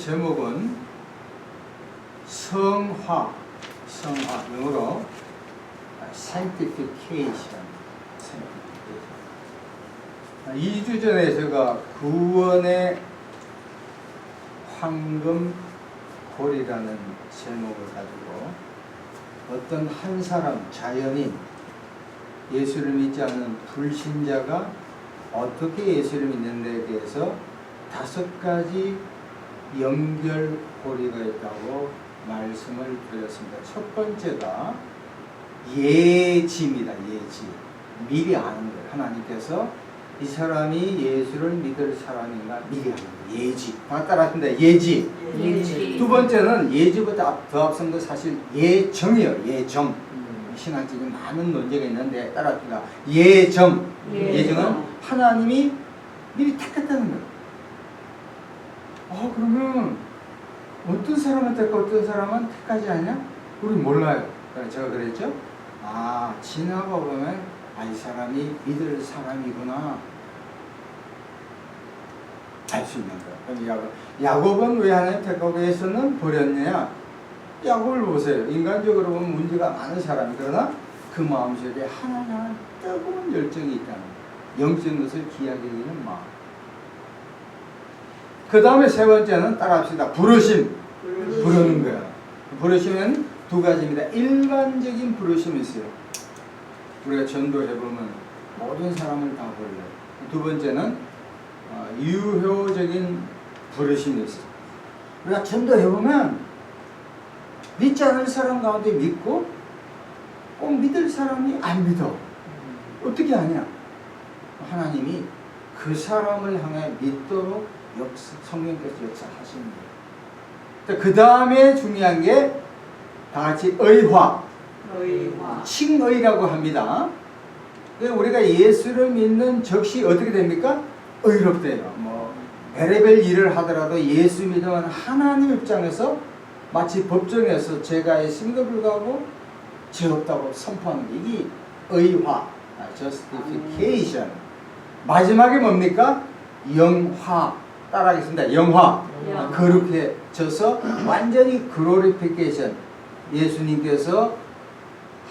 제목은 성화, 영어로 sanctification. 2주 전에 제가 구원의 황금골이라는 제목을 가지고 어떤 한 사람, 자연인, 예수를 믿지 않는 불신자가 어떻게 예수를 믿는 데 대해서 5가지 연결고리가 있다고 말씀을 드렸습니다. 첫 번째가 예지입니다. 예지. 미리 아는 거예요. 하나님께서 이 사람이 예수를 믿을 사람인가 미리 아는 거예요. 예지. 다 따라하신다. 예지. 예지. 두 번째는 예지보다 더 앞선 건 사실 예정이에요. 예정. 신학적인 많은 논쟁이 있는데 따라합니다. 예정. 예정은 하나님이 미리 택했다는 거예요. 그러면 어떤 사람은 택하고 어떤 사람은 택하지 않냐? 우린 몰라요. 제가 그랬죠? 지나가 보면 이 사람이 믿을 사람이구나 알 수 있는 거예요. 야곱은 왜 하나님 택하고 해서는 버렸냐? 야곱을 보세요. 인간적으로 보면 문제가 많은 사람이 그러나 그 마음속에 하나하나 뜨거운 열정이 있다는 거예요. 영적인 것을 귀하게 여기는 마음. 그 다음에 세 번째는 따라합시다. 부르심. 부르는 거야. 부르심은 2가지입니다. 일반적인 부르심이 있어요. 우리가 전도해보면 모든 사람을 다 불러요. 두 번째는 유효적인 부르심이 있어요. 우리가 전도해보면 믿지 않을 사람 가운데 믿고 꼭 믿을 사람이 안 믿어. 어떻게 하냐? 하나님이 그 사람을 향해 믿도록 성령께서 역사하십니다. 그 다음에 중요한 게 다 같이 의화. 칭의라고 합니다. 우리가 예수를 믿는 즉시 어떻게 됩니까? 의롭대요. 별의별 일을 하더라도 예수 믿으면 하나님 입장에서 마치 법정에서 죄가 있음에도 불구하고 죄 없다고 선포하는 게 이게 의화, justification. 마지막에 뭡니까? 영화. 따라하겠습니다. 영화. 거룩해져서 완전히 glorification. 예수님께서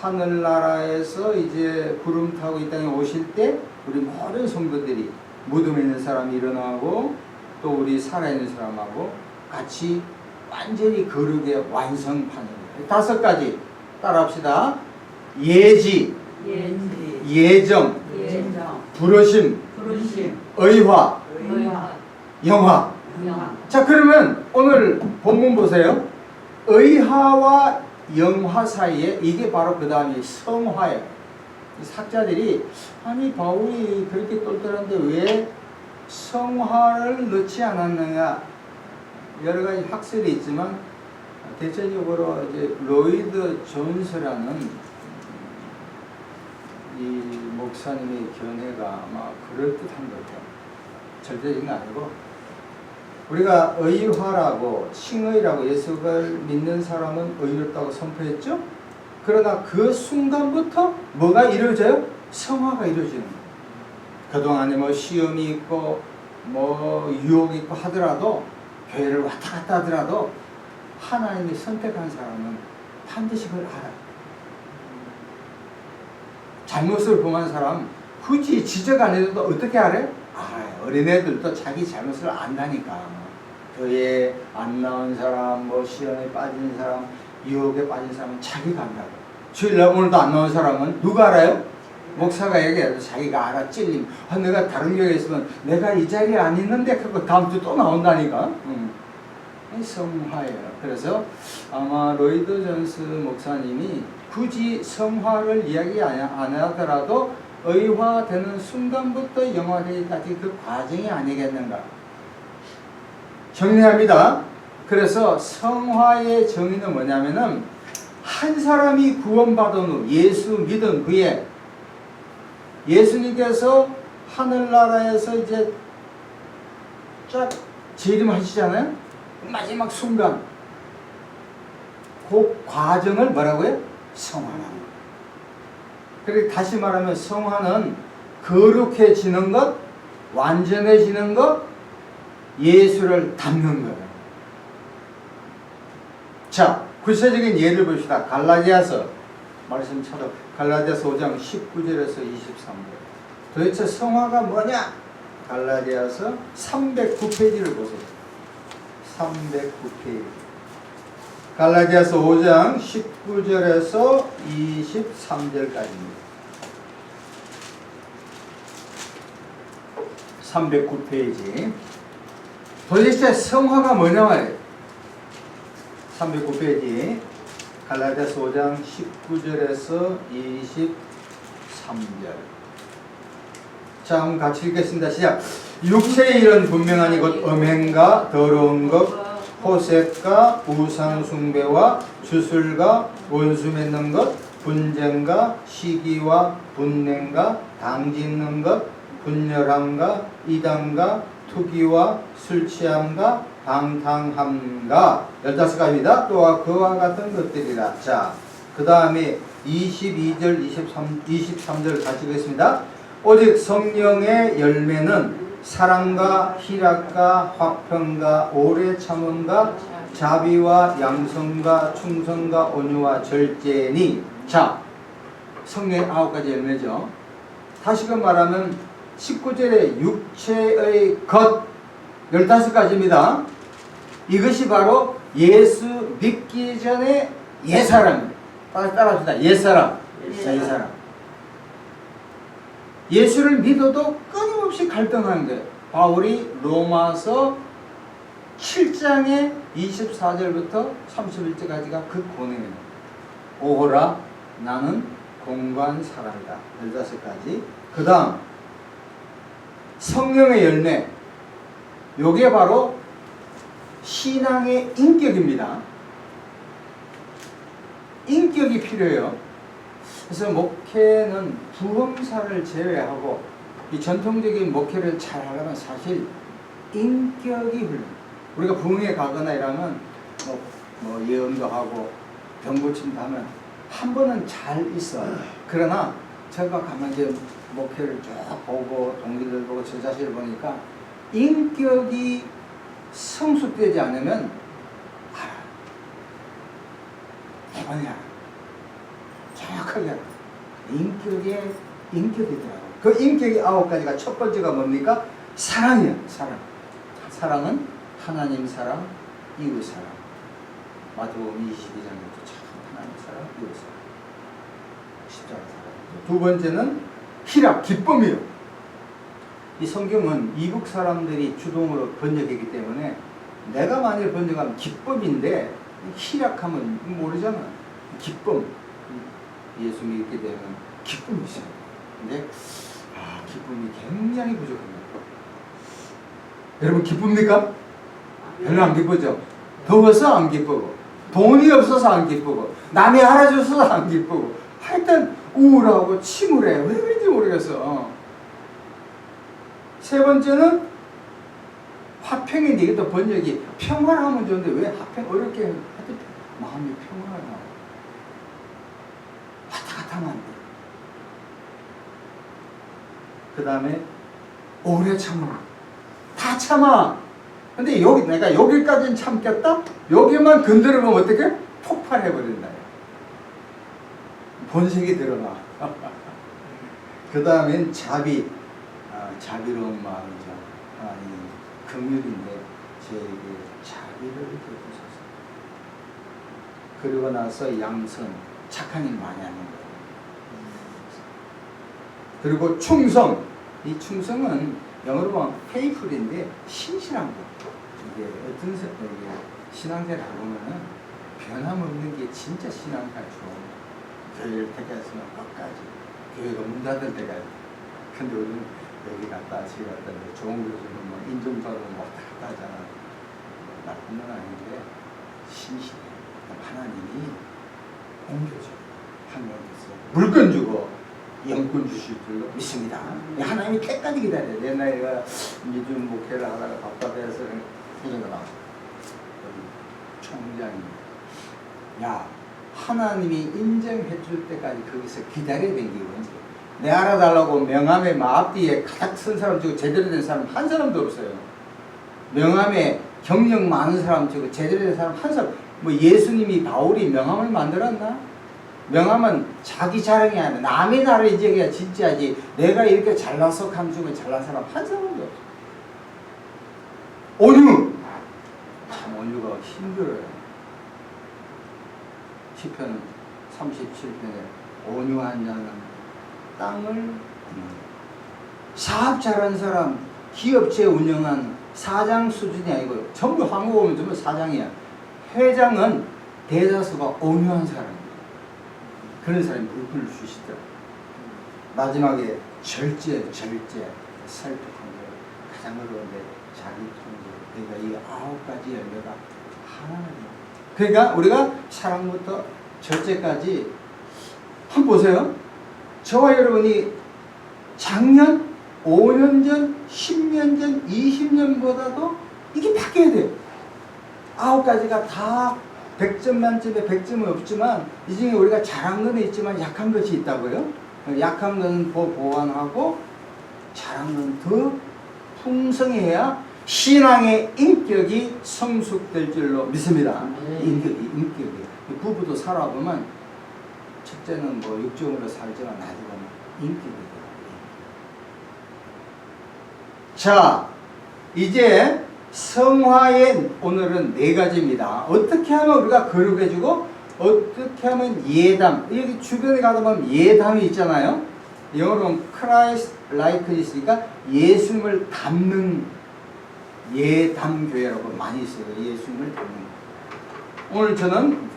하늘나라에서 이제 구름 타고 이 땅에 오실 때 우리 모든 성도들이 무덤에 있는 사람이 일어나고 또 우리 살아있는 사람하고 같이 완전히 거룩의 완성판입니다. 5가지 따라합시다. 예지, 예정, 부르심, 의화, 영화. 자, 그러면 오늘 본문 보세요. 의화와 영화 사이에 이게 바로 그 다음이 성화예요. 학자들이 바울이 그렇게 똘똘한데 왜 성화를 넣지 않았느냐, 여러 가지 학설이 있지만 대체적으로 이제 로이드 존스라는 이 목사님의 견해가 아마 그럴듯한 것 같아요. 절대적인 게 아니고, 우리가 의화라고 칭의라고 예수를 믿는 사람은 의롭다고 선포했죠? 그러나 그 순간부터 뭐가 이루어져요? 성화가 이루어지는 거예요. 그동안에 시험이 있고 유혹이 있고 하더라도, 교회를 왔다 갔다 하더라도 하나님이 선택한 사람은 반드시 그걸 알아요. 잘못을 범한 사람 굳이 지적 안 해도 어떻게 알아요? 어린애들도 자기 잘못을 안다니까. 교회에 안 나온 사람, 시험에 빠진 사람, 유혹에 빠진 사람은 자기가 안다고. 주일날 오늘도 안 나온 사람은 누가 알아요? 목사가 얘기해도 자기가 알아. 찔림. 내가 다른 교회에 있으면 내가 이 자리에 안 있는데 하고 다음 주 또 나온다니까. 성화예요. 그래서 아마 로이드 존스 목사님이 굳이 성화를 이야기 안 하더라도 의화되는 순간부터 영화되기까지 그 과정이 아니겠는가. 정리합니다. 그래서 성화의 정의는 뭐냐면은 한 사람이 구원받은 후 예수 믿은 후에 예수님께서 하늘나라에서 이제 쫙 재림하시잖아요. 마지막 순간 그 과정을 뭐라고요? 성화라는 거예요. 그리고 다시 말하면 성화는 거룩해지는 것, 완전해지는 것, 예수를 닮는 거예요. 자, 구체적인 예를 봅시다. 갈라디아서 말씀 찾아 갈라디아서 5장 19절에서 23절. 도대체 성화가 뭐냐? 갈라디아서 309페이지를 보세요. 309페이지. 갈라디아서 5장 19절에서 23절까지입니다. 309페이지. 도대체 성화가 뭐냐 말이에요. 309페이지. 갈라디아서 5장 19절에서 23절. 자, 한번 같이 읽겠습니다. 시작. 육체의 일은 분명하니 곧 음행과 더러운 것, 호색과 우상숭배와 주술과 원수 맺는 것, 분쟁과 시기와 분냉과 당짓는 것, 분열함과 이단과 투기와 술취함과 방탕함과 15가지입니다. 또한 그와 같은 것들이라. 자, 그 다음에 22절 23절 같이 읽겠습니다. 오직 성령의 열매는 사랑과 희락과 화평과 오래 참음과 자비와 양성과 충성과 온유와 절제니. 자, 성령의 9가지 열매죠. 다시금 말하면 19절에 육체의 것 15가지입니다. 이것이 바로 예수 믿기 전에 옛사람입니다. 따라합시다. 옛사람. 옛사람. 예수를 믿어도 끊임없이 갈등하는 거예요. 바울이 로마서 7장의 24절부터 31절까지가 그 고뇌입니다. 오호라 나는 공고한 사람이다. 15가지. 그 다음 성령의 열매. 요게 바로 신앙의 인격입니다. 인격이 필요해요. 그래서 목회는 부흥사를 제외하고 이 전통적인 목회를 잘 하려면 사실 인격이 훌륭해요. 우리가 부흥에 가거나 이러면 뭐 예언도 하고 병고침도 하면 한 번은 잘 있어요. 그러나 제가 가만 이제 목회를 쭉 보고 동기들 보고 저 자신을 보니까 인격이 성숙되지 않으면 뭐냐 정확하게 인격이 있더라고요. 그 인격이 9가지가 첫 번째가 뭡니까? 사랑이에요. 사랑은 하나님 사랑, 이웃 사랑. 마태복음 22장에도 참 하나님 사랑, 이웃 사랑. 십자가 사랑. 두 번째는 희락, 기쁨이에요. 이 성경은 이북 사람들이 주동으로 번역했기 때문에 내가 만일 번역하면 기쁨인데 희락하면 모르잖아. 기쁨. 예수 믿게 되면 기쁨이 있어요. 근데 기쁨이 굉장히 부족합니다. 여러분 기쁩니까? 별로 안 기쁘죠? 더워서 안 기쁘고 돈이 없어서 안 기쁘고 남이 알아줘서 안 기쁘고 하여튼 우울하고 침울해. 왜 그런지 모르겠어. 세 번째는 화평인데 이것도 번역이 평화하면 좋은데 왜 화평 어렵게 하여튼 마음이 평화하다. 왔다 갔다 하면 안 돼. 그 다음에 오래 참아. 다 참아. 근데 여기 내가 여기까지는 참겠다? 여기만 건드려보면 어떻게? 폭발해버린다. 본색이 드러나. 그 다음엔 자비. 자비로운 마음이죠. 긍휼인데 저에게 자비를 베푸소서. 그리고 나서 양선. 착한 일 많이 하는 거예요. 그리고 충성. 이 충성은 영어로 보면 faithful인데 신실한 거. 이게 어떤 신앙생활 해보면은 변함없는 게 진짜 신앙생활 좋아요. 교회를 택했으면 끝까지. 교회가 문 닫을 때까지. 근데 우리는 여기 갔다 저기 갔다 좋은 교수는 뭐 인정받으면 왔다 갔다 하잖아. 나쁜 건 아닌데 신실해. 하나님이 옮겨줘. 하나님께서 물건 주고 영권 주실 줄로 믿습니다. 하나님이 끝까지 기다려요. 옛날에 믿음 목회를 하다가 답답해서 회장가 나왔어. 총장이 야 하나님이 인정해 줄 때까지 거기서 기다려야 되는 게 뭔지. 내 알아달라고 명함에 앞뒤에 가득 쓴 사람 치고 제대로 된 사람 한 사람도 없어요. 명함에 경력 많은 사람 치고 제대로 된 사람 한 사람. 뭐 예수님이 바울이 명함을 만들었나? 명함은 자기 자랑이 아니라 남의 나를 인정해야 진짜지. 내가 이렇게 잘나서 감수면 잘난 사람 한 사람도 없어. 온유! 참 온유가 힘들어요. 시편 37편에 온유한 자는 땅을 사업 잘하는 사람, 기업체 운영한 사장 수준이 아니고 전부 한국 오면 전부 사장이야. 회장은 대다수가 온유한 사람이에요. 그런 사람이 물품을 주시더라고요. 마지막에 절제, 셀프 컨트롤, 가장 어려운데 자기 통제. 그러니까 이 9가지 열매가 하나예요. 그러니까 우리가 사랑부터 절제까지 한번 보세요. 저와 여러분이 작년, 5년 전, 10년 전, 20년보다도 이게 바뀌어야 돼요. 9가지가 다 100점 만점에 100점은 없지만 이 중에 우리가 잘한 건 있지만 약한 것이 있다고요. 약한 건 보완하고 잘한 건 더 풍성해야 신앙의 인격이 성숙될 줄로 믿습니다. 인격이. 부부도 살아보면 첫째는 뭐 육정으로 살지만 나중에 인격이 돼요. 자, 이제 성화의 오늘은 4가지입니다. 어떻게 하면 우리가 거룩해지고 어떻게 하면 예담. 여기 주변에 가다 보면 예담이 있잖아요. 영어로 Christ likeness니까 예수님을 닮는 예담교회라고 많이 있어요. 예수님을 닮는. 오늘 저는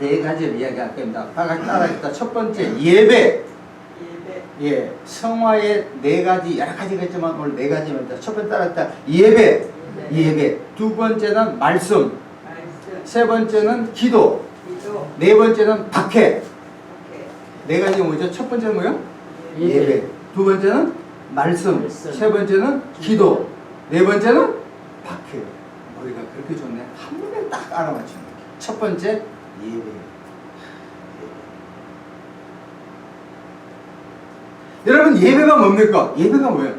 4가지를 이야기할 겁니다. 다 같이 따라합시다. 첫 번째 예배. 예, 성화의 4가지 여러 가지가 있지만 오늘 4가지입니다. 첫 번째 따라합시다. 예배. 두 번째는 말씀. 세 번째는 기도. 네 번째는 박해. 4가지가 뭐죠? 첫 번째는 뭐요? 예배. 두 번째는 말씀. 세 번째는 기도. 네 번째는 박해. 머리가 그렇게 좋네. 한 번에 딱 알아맞히는 거예요. 첫 번째 예배. 여러분 예배가 뭡니까? 예배가 뭐예요?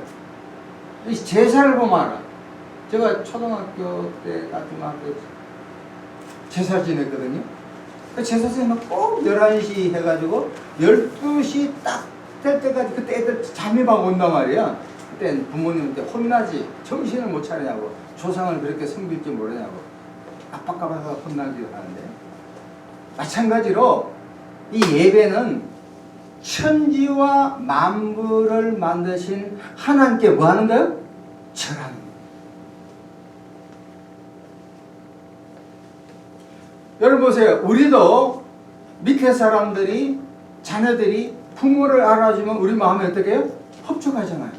제사를 보면 알아. 제가 초등학교 때, 중학교 제사 지냈거든요. 그 제사 지내면 꼭 11시 해가지고 12시 딱 될 때까지 그때 애들 잠이 막 온단 말이야. 그때 부모님한테 혼나지. 정신을 못 차리냐고. 조상을 그렇게 섬길 줄 모르냐고. 압박가봐서 혼나기도 하는데. 마찬가지로 이 예배는 천지와 만물을 만드신 하나님께 뭐 하는 거예요? 절하는 거예요. 여러분 보세요. 우리도 밑에 사람들이 자녀들이 부모를 알아주면 우리 마음에 어떻게 해요? 흡족하잖아요.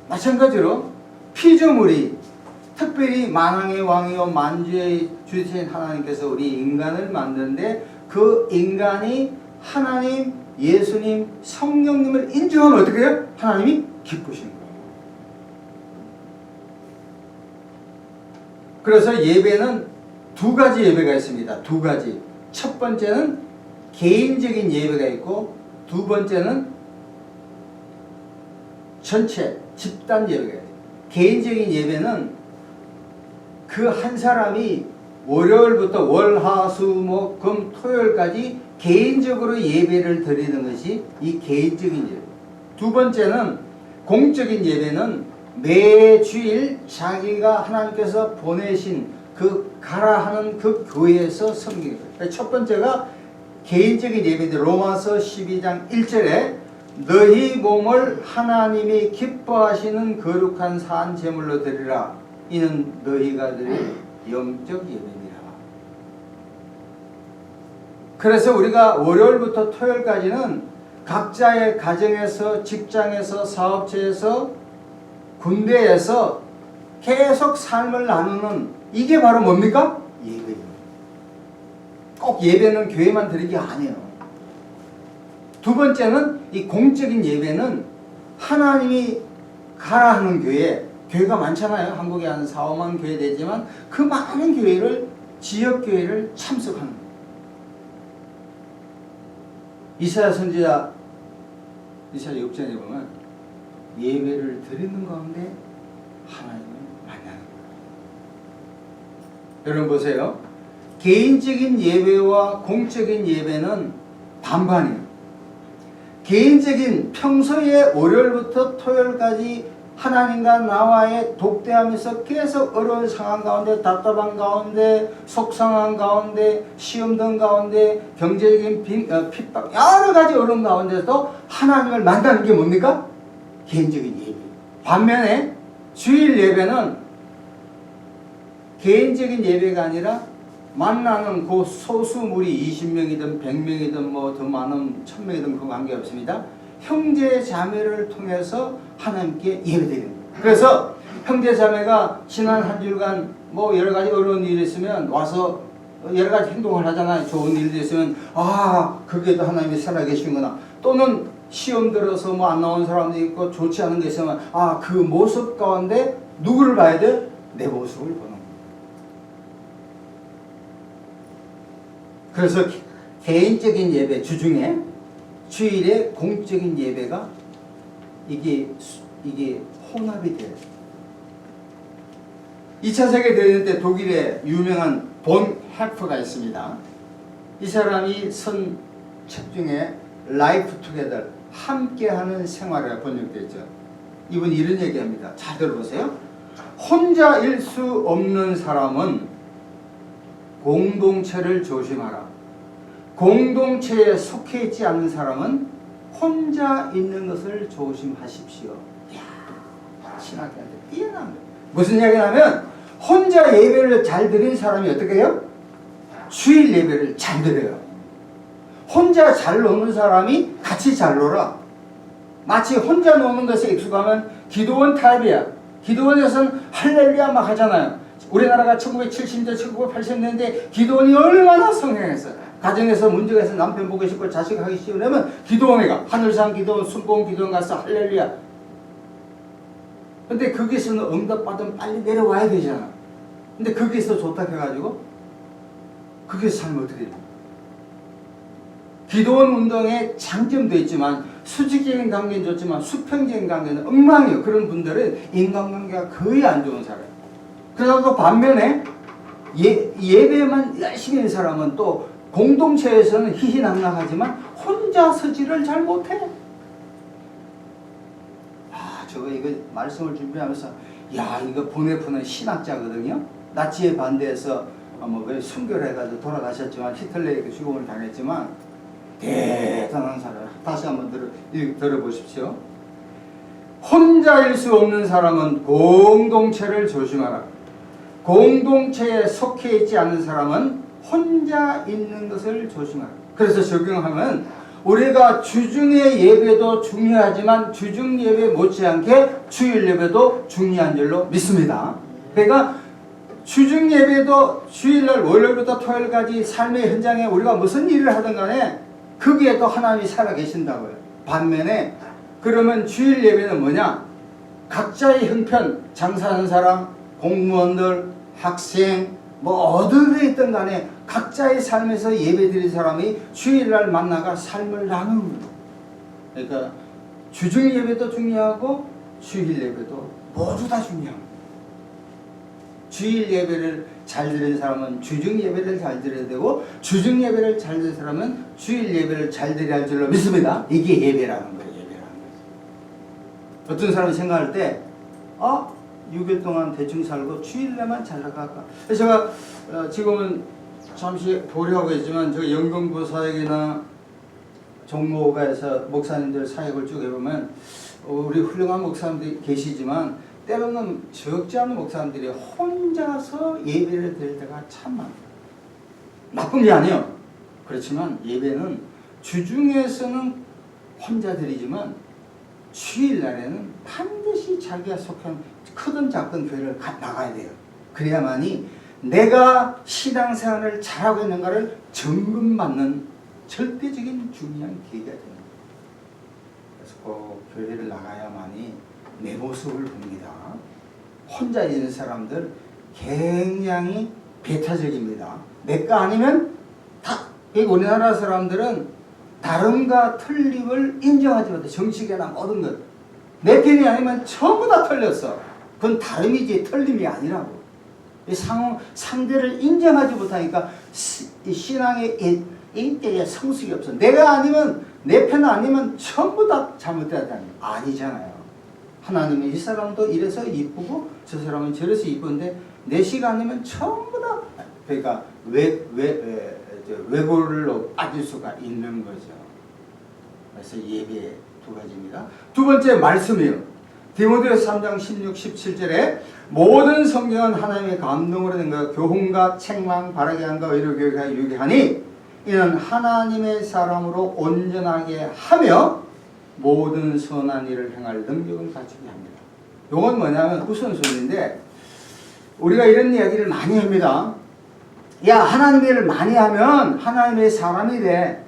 마찬가지로 피조물이 특별히 만왕의 왕이요 만주의 주신 하나님께서 우리 인간을 만드는데 그 인간이 하나님, 예수님, 성령님을 인정하면 어떻게 해요? 하나님이 기쁘신 거예요. 그래서 예배는 2가지 예배가 있습니다. 2가지. 첫 번째는 개인적인 예배가 있고 두 번째는 전체 집단 예배가 있어요. 개인적인 예배는 그 한 사람이 월요일부터 월, 화, 수, 목, 금, 토요일까지 개인적으로 예배를 드리는 것이 이 개인적인 예배. 두 번째는 공적인 예배는 매 주일 자기가 하나님께서 보내신 그 가라 하는 그 교회에서 섬기는 거예요. 첫 번째가 개인적인 예배인데 로마서 12장 1절에 너희 몸을 하나님이 기뻐하시는 거룩한 산 제물로 드리라. 이는 너희가 드릴 영적 예배니라. 그래서 우리가 월요일부터 토요일까지는 각자의 가정에서, 직장에서, 사업체에서, 군대에서 계속 삶을 나누는 이게 바로 뭡니까? 예배입니다. 꼭 예배는 교회만 드리는 게 아니에요. 두 번째는 이 공적인 예배는 하나님이 가라 하는 교회가 많잖아요. 한국에 한 4, 5만 교회 되지만 그 많은 교회를 지역교회를 참석하는 거예요. 이사야 선지자 이사야 6장에 보면 예배를 드리는 가운데 하나님을 만나는 거예요. 여러분 보세요. 개인적인 예배와 공적인 예배는 반반이에요. 개인적인 평소에 월요일부터 토요일까지 하나님과 나와의 독대하면서 계속 어려운 상황 가운데, 답답한 가운데, 속상한 가운데, 시험등 가운데, 경제적인 핍박, 여러 가지 어려운 가운데서도 하나님을 만나는 게 뭡니까? 개인적인 예배. 반면에 주일 예배는 개인적인 예배가 아니라 만나는 그 소수물이 20명이든 100명이든 뭐 더 많은 1000명이든 그 관계없습니다. 형제 자매를 통해서 하나님께 예배드리는 거예요. 그래서 형제 자매가 지난 한 주간 뭐 여러 가지 어려운 일이 있으면 와서 여러 가지 행동을 하잖아요. 좋은 일이 있으면 그게도 하나님이 살아계시구나. 또는 시험 들어서 뭐 안 나온 사람도 있고 좋지 않은 게 있으면 그 모습 가운데 누구를 봐야 돼? 내 모습을 보는 거예요. 그래서 개인적인 예배 주중에 주일에 공적인 예배가 이게 혼합이 돼요. 2차 세계대전 때 독일에 유명한 본 해프가 있습니다. 이 사람이 쓴 책 중에 라이프 투게더 함께하는 생활이라고 번역되어 있죠. 이분이 이런 얘기합니다. 잘 들어보세요. 혼자일 수 없는 사람은 공동체를 조심하라. 공동체에 속해 있지 않는 사람은 혼자 있는 것을 조심하십시오. 이야, 신학교한테 뛰어난 거예요. 무슨 이야기냐면 혼자 예배를 잘 드리는 사람이 어떻게 해요? 주일 예배를 잘 드려요. 혼자 잘 노는 사람이 같이 잘 놀아. 마치 혼자 노는 것에 익숙하면 기도원 타입이야. 기도원에서는 할렐루야 막 하잖아요. 우리나라가 1970년대, 1980년대 기도원이 얼마나 성행했어요. 가정에서 문제가 있어 남편 보고 싶고 자식 하기 싫으면 기도원에 가. 하늘상 기도원, 순복음 기도원 가서 할렐루야. 근데 거기서는 응답받으면 빨리 내려와야 되잖아. 근데 거기서 좋다 해가지고 거기서 살면 어떻게 돼요? 기도원 운동에 장점도 있지만 수직적인 관계는 좋지만 수평적인 관계는 엉망이에요. 그런 분들은 인간관계가 거의 안 좋은 사람이에요. 그래서 반면에 예배만 열심히 하는 사람은 또 공동체에서는 희희낙낙하지만 혼자 서지를 잘 못해. 이거 말씀을 준비하면서 이거 보네프는 신학자거든요. 나치에 반대해서 순교를 해가지고 돌아가셨지만 히틀러에게 죽음을 당했지만 대단한 사람. 다시 한번 들어보십시오. 혼자일 수 없는 사람은 공동체를 조심하라. 공동체에 속해 있지 않은 사람은 혼자 있는 것을 조심하라. 그래서 적용하면 우리가 주중의 예배도 중요하지만 주중 예배 못지않게 주일 예배도 중요한 줄로 믿습니다. 그러니까 주중 예배도 주일날 월요일부터 토요일까지 삶의 현장에 우리가 무슨 일을 하든 간에 거기에도 하나님이 살아계신다고요. 반면에 그러면 주일 예배는 뭐냐? 각자의 형편, 장사하는 사람, 공무원들, 학생, 어디에 있든 간에 각자의 삶에서 예배드린 사람이 주일날 만나가 삶을 나누는 거예요. 그러니까 주중 예배도 중요하고 주일 예배도 모두 다 중요합니다. 주일 예배를 잘 드리는 사람은 주중 예배를 잘 드려야 되고 주중 예배를 잘 드리는 사람은 주일 예배를 잘 드려야 할 줄로 믿습니다. 이게 예배라는 거예요. 어떤 사람이 생각할 때 6일 동안 대충 살고 주일날만 잘 나갈까? 그래서 제가 지금은 잠시 보류하고 있지만 저 영동부사역이나 종로가에서 목사님들 사역을 쭉 해보면 우리 훌륭한 목사님들이 계시지만 때로는 적지 않은 목사님들이 혼자서 예배를 드릴 때가 참 많아요. 나쁜 게 아니에요. 그렇지만 예배는 주중에서는 혼자 드리지만 주일날에는 반드시 자기가 속한 크든 작든 교회를 나가야 돼요. 그래야만이 내가 신앙생활을 잘하고 있는가를 점검받는 절대적인 중요한 계기가 됩니다. 그래서 꼭 교회를 나가야만이 내 모습을 봅니다. 혼자 있는 사람들 굉장히 배타적입니다. 내가 아니면 다. 우리나라 사람들은 다름과 틀림을 인정하지 못해. 정치계나 모든 것. 내 편이 아니면 전부 다 틀렸어. 그건 다름이지 틀림이 아니라고. 상대를 인정하지 못하니까 신앙의 인격의 성숙이 없어. 내가 아니면, 내 편 아니면 전부 다 잘못되었다는 거 아니잖아요. 하나님은 이 사람도 이래서 이쁘고 저 사람은 저래서 이쁜데 내 시가 아니면 전부 다, 그러니까 왜곡으로 빠질 수가 있는 거죠. 그래서 예배 두 가지입니다. 두 번째 말씀이요. 디모데후서 3장 16, 17절에 모든 성경은 하나님의 감동으로 된 것, 교훈과 책망, 바르게 함과 의로 교육하여 유익하니 이는 하나님의 사람으로 온전하게 하며 모든 선한 일을 행할 능력을 갖추게 합니다. 이건 뭐냐면 우선순위인데 우리가 이런 이야기를 많이 합니다. 야, 하나님의 일을 많이 하면 하나님의 사람이 돼.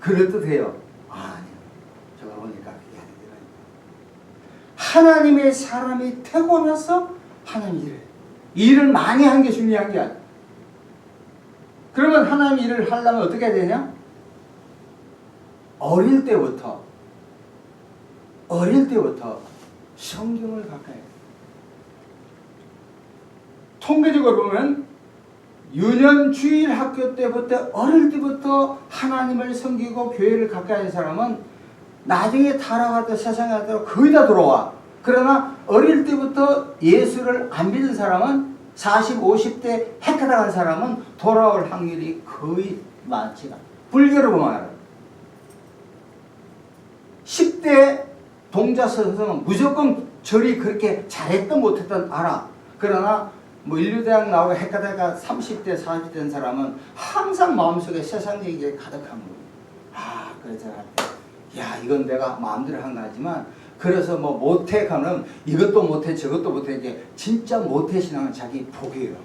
그럴듯해요. 아니요. 제가 보니까 그게 아니더라고요. 하나님의 사람이 태어나서 하나님 일을 많이 한 게 중요한 게 아니에요. 그러면 하나님 일을 하려면 어떻게 해야 되냐? 어릴 때부터 성경을 가까이 해요. 통계적으로 보면 유년주일 학교 때부터 어릴 때부터 하나님을 섬기고 교회를 가까이 하는 사람은 나중에 타락하다 세상에 가다 거의 다 돌아와. 그러나 어릴 때부터 예수를 안 믿는 사람은 40, 50대 핵하다 간 사람은 돌아올 확률이 거의 많지가 않아요. 불교로 보면 10대 동자 선생은 무조건 절이 그렇게 잘했던 못했던 알아. 그러나 뭐 인류대학 나오고 핵가다가 30대 40대 된 사람은 항상 마음속에 세상 얘기가 가득한 거예요. 그래서 야, 이건 내가 마음대로 한 거지만 그래서 뭐 못해 가면 이것도 못해 저것도 못해. 이제 진짜 못해 신앙은 자기 복이에요.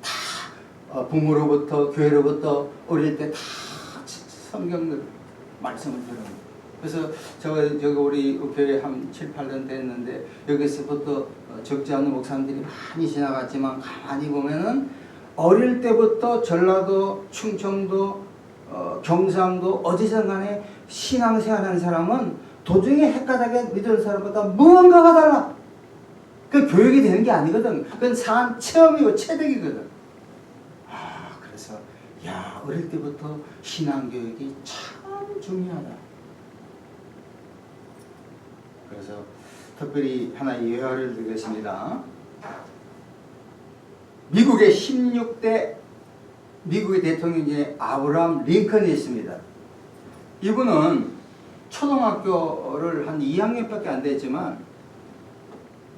다 부모로부터 교회로부터 어릴 때 다 성경 말씀을 들어요. 그래서 저기 우리 교회 한 7, 8년 됐는데 여기서부터 적지 않은 목사님들이 많이 지나갔지만 가만히 보면은 어릴 때부터 전라도, 충청도, 경상도 어디서 간에 신앙생활하는 사람은 도중에 헷가닥에 믿는 사람보다 무언가가 달라. 그 교육이 되는 게 아니거든. 그건 산 체험이고 체득이거든. 그래서 야, 어릴 때부터 신앙교육이 참 중요하다. 그래서 특별히 하나 예화를 드리겠습니다. 미국의 16대 미국의 대통령이 아브라함 링컨이 있습니다. 이분은 초등학교를 한 2학년밖에 안 됐지만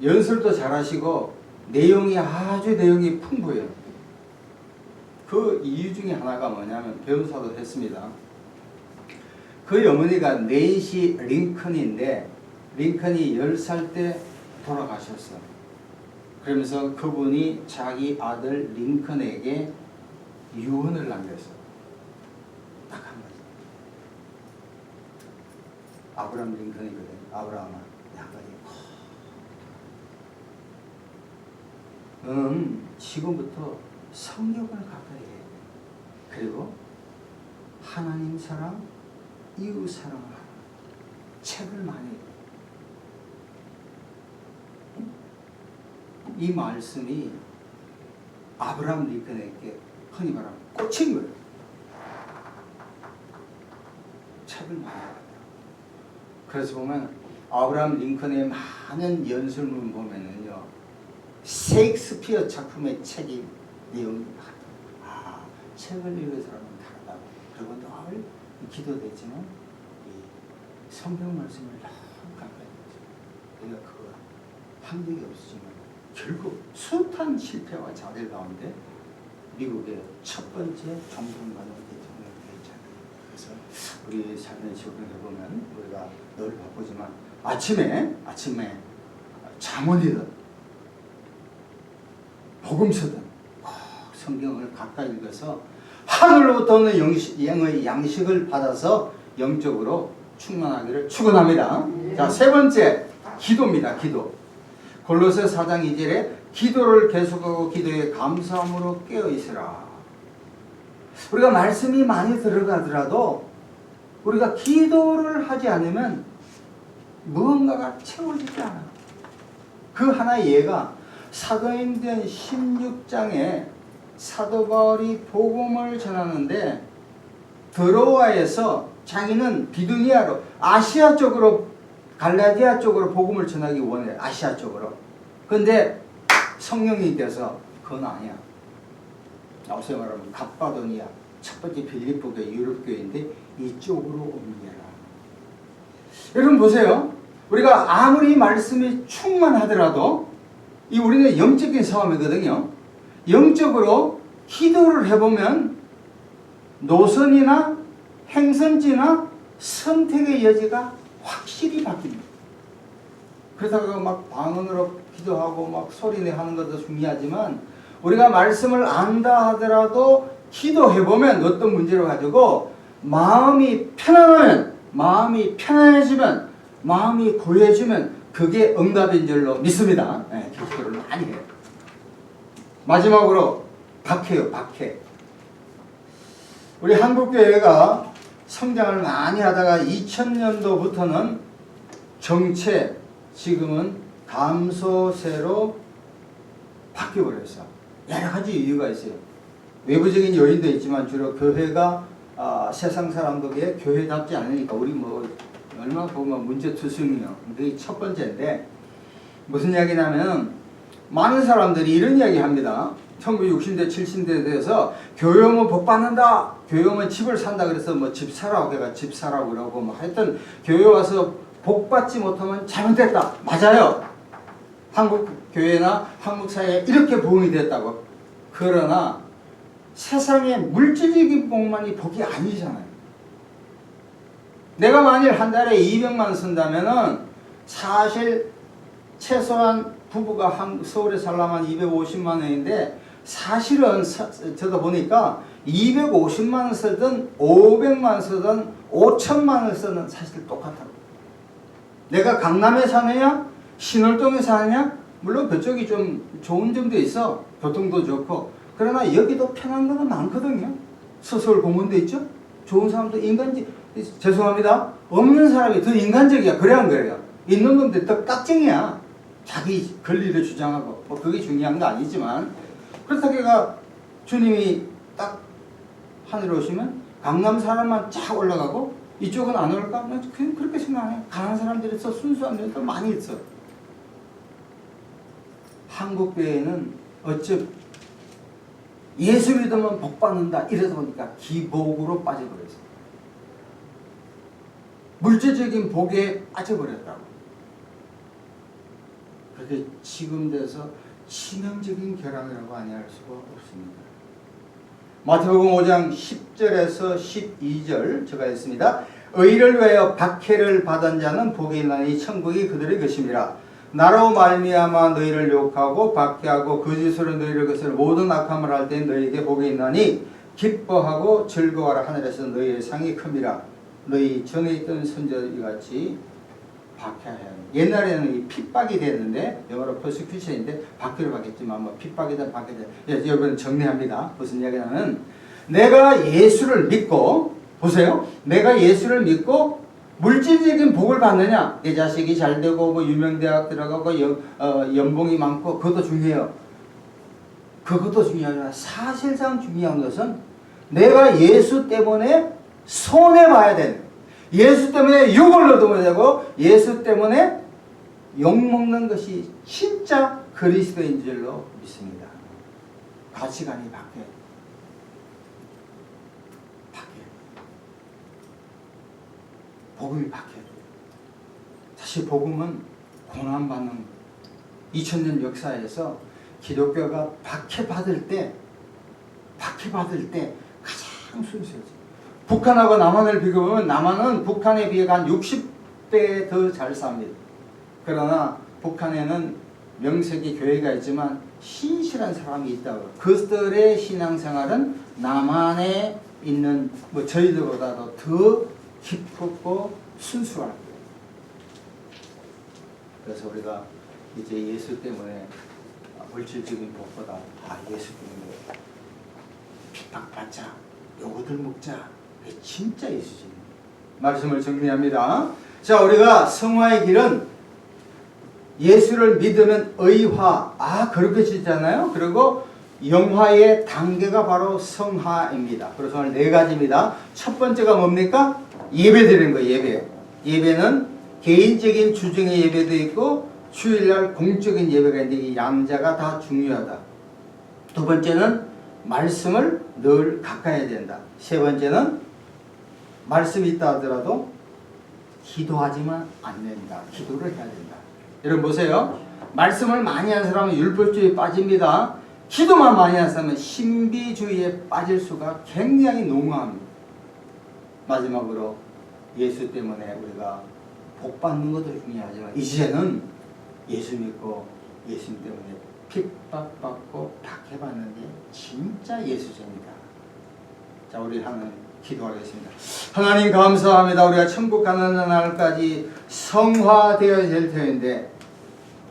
연설도 잘하시고 내용이 풍부해요. 그 이유 중에 하나가 뭐냐면 변호사도 했습니다. 그 어머니가 낸시 링컨인데 링컨이 10살 때 돌아가셨어. 그러면서 그분이 자기 아들 링컨에게 유언을 남겼어. 딱 한 가지. 아브라함 링컨이거든. 아브라함아, 한 가지. 너는 지금부터 성경을 가까이 해. 그리고 하나님 사랑, 이웃 사랑을 하라. 책을 많이 읽어. 이 말씀이 아브라함 링컨에게 흔히 말하면 꽂힌 거예요. 책을 많이 읽어요. 그래서 보면 아브라함 링컨의 많은 연설문 보면은요, 셰익스피어 작품의 책이 내용이 많아요. 책을 읽은 사람은 다르다고. 그리고 늘 기도되지만 이 성경 말씀을 너무 가까이 하죠. 우리가 그거 한 적이 없지만 결국 숱한 실패와 좌절 가운데 미국의 첫 번째 정통관을 대통령이 되었잖아요. 그래서 우리 삶의 지옥을 해보면 우리가 늘 바쁘지만 아침에 잠언이든 복음서든 성경을 가까이 읽어서 하늘로부터 오는 영의 양식을 받아서 영적으로 충만하기를 축원합니다. 자, 세 번째 기도입니다. 기도. 골로새 4장 2절에 기도를 계속하고 기도에 감사함으로 깨어있으라. 우리가 말씀이 많이 들어가더라도 우리가 기도를 하지 않으면 무언가가 채워지지 않아. 그 하나의 예가 사도행전 16장에 사도 바울이 복음을 전하는데 드로아에서 자기는 비두니아로 아시아 쪽으로 갈라디아 쪽으로 복음을 전하기 원해. 아시아 쪽으로. 근데 성령님께서 그건 아니야. 앞서 말하면 갑바도니아 첫 번째 빌립보 교회 유럽 교회인데 이쪽으로 옮겨라. 여러분 보세요. 우리가 아무리 말씀이 충만하더라도 이 우리는 영적인 싸움이거든요. 영적으로 기도를 해보면 노선이나 행선지나 선택의 여지가 확실히 바뀝니다. 그러다가 막 방언으로 기도하고 막 소리내 하는 것도 중요하지만 우리가 말씀을 안다 하더라도 기도해보면 어떤 문제를 가지고 마음이 편안하면, 마음이 편안해지면, 마음이 구해지면 그게 응답인 줄로 믿습니다. 네, 기도를 많이 해요. 마지막으로 박해요. 박해. 우리 한국교회가 성장을 많이 하다가 2000년도부터는 정체, 지금은 감소세로 바뀌어버렸어요. 여러 가지 이유가 있어요. 외부적인 요인도 있지만 주로 교회가 세상 사람들에게 교회답지 않으니까 우리 뭐 얼마 보면 문제투성이요. 그게 첫 번째인데 무슨 이야기냐면 많은 사람들이 이런 이야기 합니다. 1960대 70대에 대해서 교회 오면 복 받는다. 교회 오면 집을 산다. 그래서 뭐 집 사라고 걔가 집 사라고 그러고 뭐 하여튼 교회 와서 복 받지 못하면 잘못됐다. 맞아요. 한국 교회나 한국 사회에 이렇게 부흥이 됐다고. 그러나 세상의 물질적인 복만이 복이 아니잖아요. 내가 만일 한 달에 200만 쓴다면은 사실 최소한 부부가 서울에 살려면 250만 원인데 사실은 저도 보니까 250만 원 쓰든 500만 원 쓰든 5천만 원 쓰든 사실 똑같다고. 내가 강남에 사느냐 신월동에 사느냐 물론 그쪽이 좀 좋은 점도 있어. 교통도 좋고. 그러나 여기도 편한 거는 많거든요. 서서울 공원도 있죠. 좋은 사람도 죄송합니다. 없는 사람이 더 인간적이야. 그래 안 그래요? 있는 놈들 더 깍쟁이야. 자기 권리를 주장하고 뭐 그게 중요한 거 아니지만 그렇다고 해가 주님이 딱 하늘에 오시면 강남 사람만 쫙 올라가고 이쪽은 안 올까? 그냥 그렇게 생각해요. 가난한 사람들이 있어. 순수한 분들 많이 있어. 한국 교회는 어쩜 예수 믿으면 복 받는다 이러다 보니까 기복으로 빠져버렸어요. 물질적인 복에 빠져버렸다고. 그렇게 지금 돼서 치명적인 결함이라고 아니할 수가 없습니다. 마태복음 5장 10절에서 12절 제가 했습니다. 의를 위하여 박해를 받은 자는 복이 있나니 천국이 그들의 것임이라. 나로 말미암아 너희를 욕하고 박해하고 거짓으로 너희를 것을 모든 악함을 할 때 너희에게 복이 있나니 기뻐하고 즐거워하라. 하늘에서 너희의 상이 큽니다. 너희 전에 있던 선조같이 박해하여. 옛날에는 이 핍박이 됐는데 영어로 persecution인데 박해를 받겠지만 뭐 핍박이든 박해든 여러분 정리합니다. 무슨 이야기냐면 내가 예수를 믿고 보세요. 내가 예수를 믿고 물질적인 복을 받느냐? 내 자식이 잘 되고 뭐 유명대학 들어가고 연봉이 많고 그것도 중요해요. 그것도 중요하지만 사실상 중요한 것은 내가 예수 때문에 손해봐야 되는, 예수 때문에 욕을 얻어야 되고 예수 때문에 욕먹는 것이 진짜 그리스도인 줄로 믿습니다. 가치관이 바뀌어요. 복음이 바뀌어야 돼요. 사실 복음은 고난받는 2000년 역사에서 기독교가 박해받을 때 가장 순수해져요. 북한하고 남한을 비교하면 남한은 북한에 비해 한 60배 더 잘 삽니다. 그러나 북한에는 명색이 교회가 있지만 신실한 사람이 있다고. 그들의 신앙생활은 남한에 있는 뭐 저희들보다도 더 깊고 순수하고. 그래서 우리가 이제 예수 때문에 물질적인 복보다 예수 때문에 핍박받자, 요거들 먹자, 그게 진짜 예수입니다. 말씀을 정리합니다. 자, 우리가 성화의 길은 예수를 믿으면 의화, 그렇게 짓잖아요. 그리고 영화의 단계가 바로 성화입니다. 그래서 오늘 네 가지입니다. 첫 번째가 뭡니까? 예배 드리는 거예요. 예배. 예배는 개인적인 주중의 예배도 있고 주일날 공적인 예배가 있는데 이 양자가 다 중요하다. 두 번째는 말씀을 늘 가까이 해야 된다. 세 번째는 말씀이 있다 하더라도 기도하지만 안 된다. 기도를 해야 된다. 여러분 보세요. 말씀을 많이 하는 사람은 율법주의에 빠집니다. 기도만 많이 하는 사람은 신비주의에 빠질 수가 굉장히 농후합니다. 마지막으로 예수 때문에 우리가 복 받는 것도 중요하지만 이제는 예수 믿고 예수님 때문에 핍박받고 박해받는 게 진짜 예수입니다. 자, 우리 하나님 기도하겠습니다. 하나님 감사합니다. 우리가 천국 가는 날까지 성화되어야 될 터인데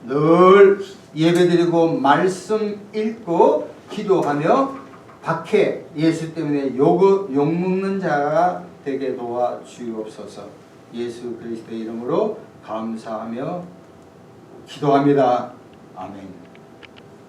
늘 예배드리고 말씀 읽고 기도하며 박해 예수 때문에 욕먹는 자가 되게 도와주옵소서. 예수 그리스도의 이름으로 감사하며 기도합니다. 아멘.